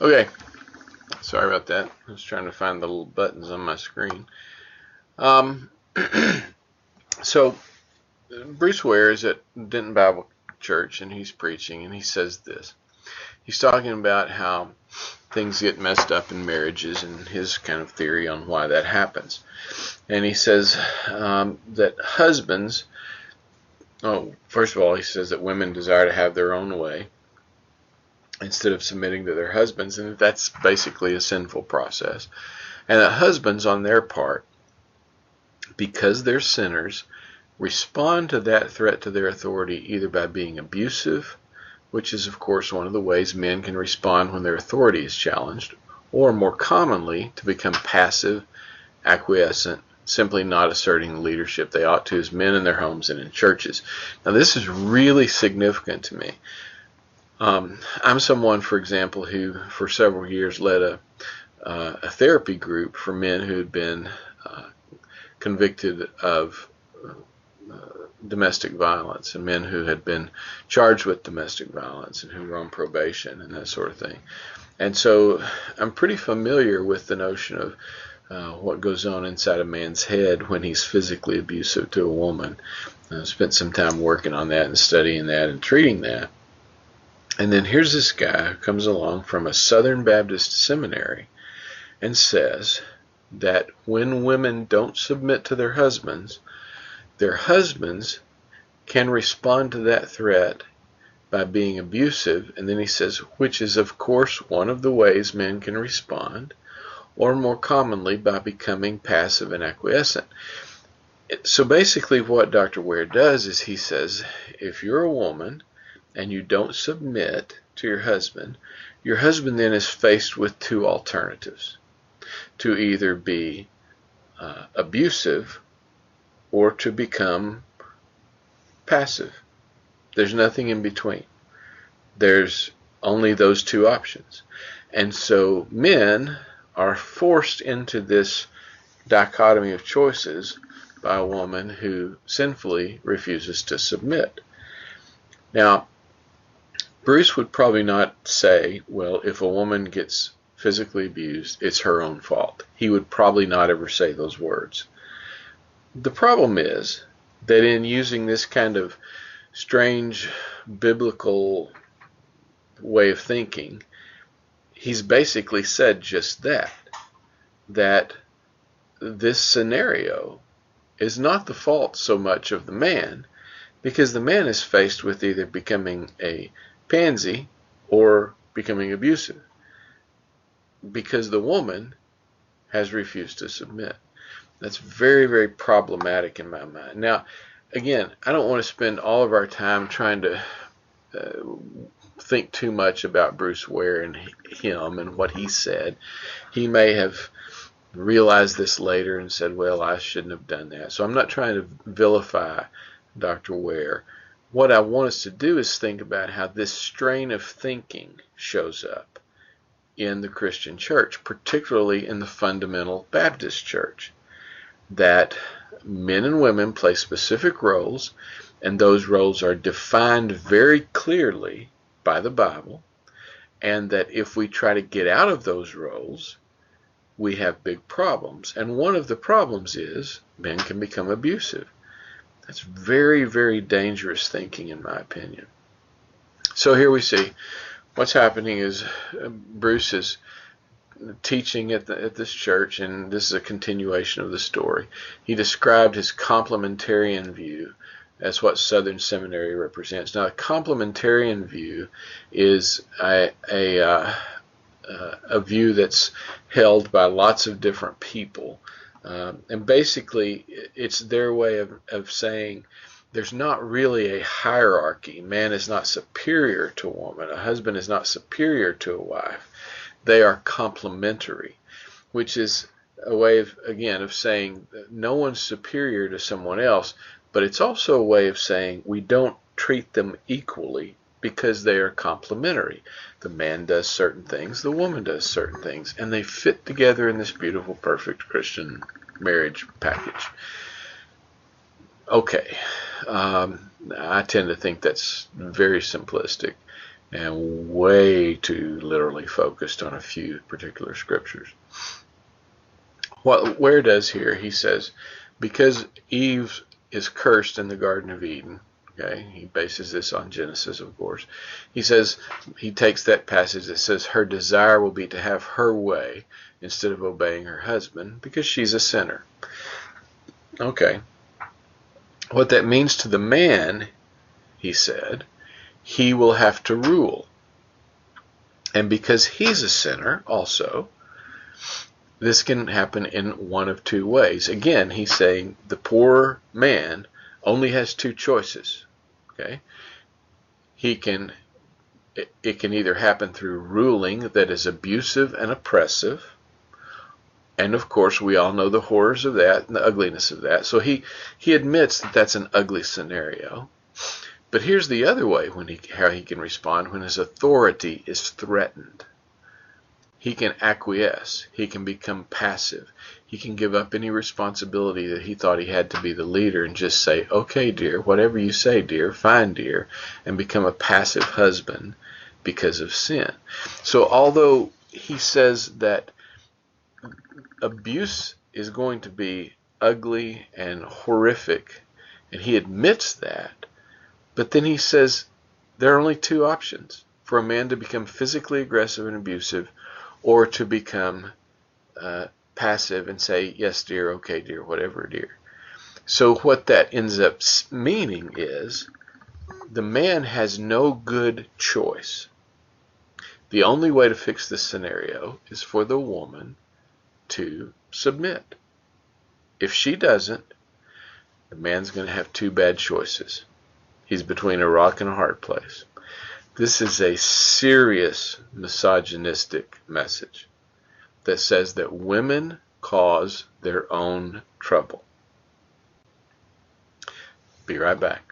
Okay, sorry about that. I was trying to find the little buttons on my screen. Um, so Bruce Ware is at Denton Bible Church, and he's preaching, and he says this. He's talking about how things get messed up in marriages and his kind of theory on why that happens. And he says that husbands, first of all, he says that women desire to have their own way instead of submitting to their husbands, and that's basically a sinful process. And that husbands, on their part, because they're sinners, respond to that threat to their authority either by being abusive, which is, of course, one of the ways men can respond when their authority is challenged, or more commonly, to become passive, acquiescent, simply not asserting the leadership they ought to as men in their homes and in churches. Now, this is really significant to me. I'm someone, for example, who for several years led a therapy group for men who had been convicted of domestic violence, and men who had been charged with domestic violence and who were on probation and that sort of thing. And so I'm pretty familiar with the notion of what goes on inside a man's head when he's physically abusive to a woman. I spent some time working on that and studying that and treating that. And then here's this guy who comes along from a Southern Baptist seminary and says that when women don't submit to their husbands can respond to that threat by being abusive, and then he says, which is of course one of the ways men can respond, or more commonly by becoming passive and acquiescent. So basically what Dr. Ware does is he says, if you're a woman and you don't submit to your husband then is faced with two alternatives: to either be abusive or to become passive. There's nothing in between. There's only those two options. And so men are forced into this dichotomy of choices by a woman who sinfully refuses to submit. Now, Bruce would probably not say, well, if a woman gets physically abused, it's her own fault. He would probably not ever say those words. The problem is that in using this kind of strange biblical way of thinking, he's basically said just that this scenario is not the fault so much of the man, because the man is faced with either becoming a pansy or becoming abusive, because the woman has refused to submit. That's very, very problematic in my mind. Now, again, I don't want to spend all of our time trying to think too much about Bruce Ware and him and what he said. He may have realized this later and said, well, I shouldn't have done that. So I'm not trying to vilify Dr. Ware. What I want us to do is think about how this strain of thinking shows up in the Christian church, particularly in the fundamental Baptist church, that men and women play specific roles, and those roles are defined very clearly by the Bible, and that if we try to get out of those roles, we have big problems. And one of the problems is men can become abusive. That's very, very dangerous thinking, in my opinion. So here we see what's happening is Bruce is teaching at this church, and this is a continuation of the story. He described his complementarian view as what Southern Seminary represents. Now, a complementarian view is a view that's held by lots of different people. And basically, it's their way of saying there's not really a hierarchy. Man is not superior to a woman. A husband is not superior to a wife. They are complementary, which is a way of, again, of saying no one's superior to someone else, but it's also a way of saying we don't treat them equally because they are complementary. The man does certain things, the woman does certain things, and they fit together in this beautiful, perfect Christian marriage package. Okay, I tend to think that's very simplistic. and way too literally focused on a few particular scriptures. Where does here? He says, because Eve is cursed in the Garden of Eden. Okay, he bases this on Genesis, of course. He says, he takes that passage that says her desire will be to have her way instead of obeying her husband because she's a sinner. Okay. What that means to the man, he said, he will have to rule. And because he's a sinner also, this can happen in one of two ways. Again, he's saying the poor man only has two choices. Okay? It can either happen through ruling that is abusive and oppressive. And of course, we all know the horrors of that and the ugliness of that. So he admits that that's an ugly scenario. But here's the other way how he can respond when his authority is threatened. He can acquiesce. He can become passive. He can give up any responsibility that he thought he had to be the leader and just say, okay, dear, whatever you say, dear, fine, dear, and become a passive husband because of sin. So although he says that abuse is going to be ugly and horrific, and he admits that, but then he says there are only two options: for a man to become physically aggressive and abusive, or to become passive and say, yes, dear, okay, dear, whatever, dear. So what that ends up meaning is the man has no good choice. The only way to fix this scenario is for the woman to submit. If she doesn't, the man's going to have two bad choices. He's between a rock and a hard place. This is a serious misogynistic message that says that women cause their own trouble. Be right back.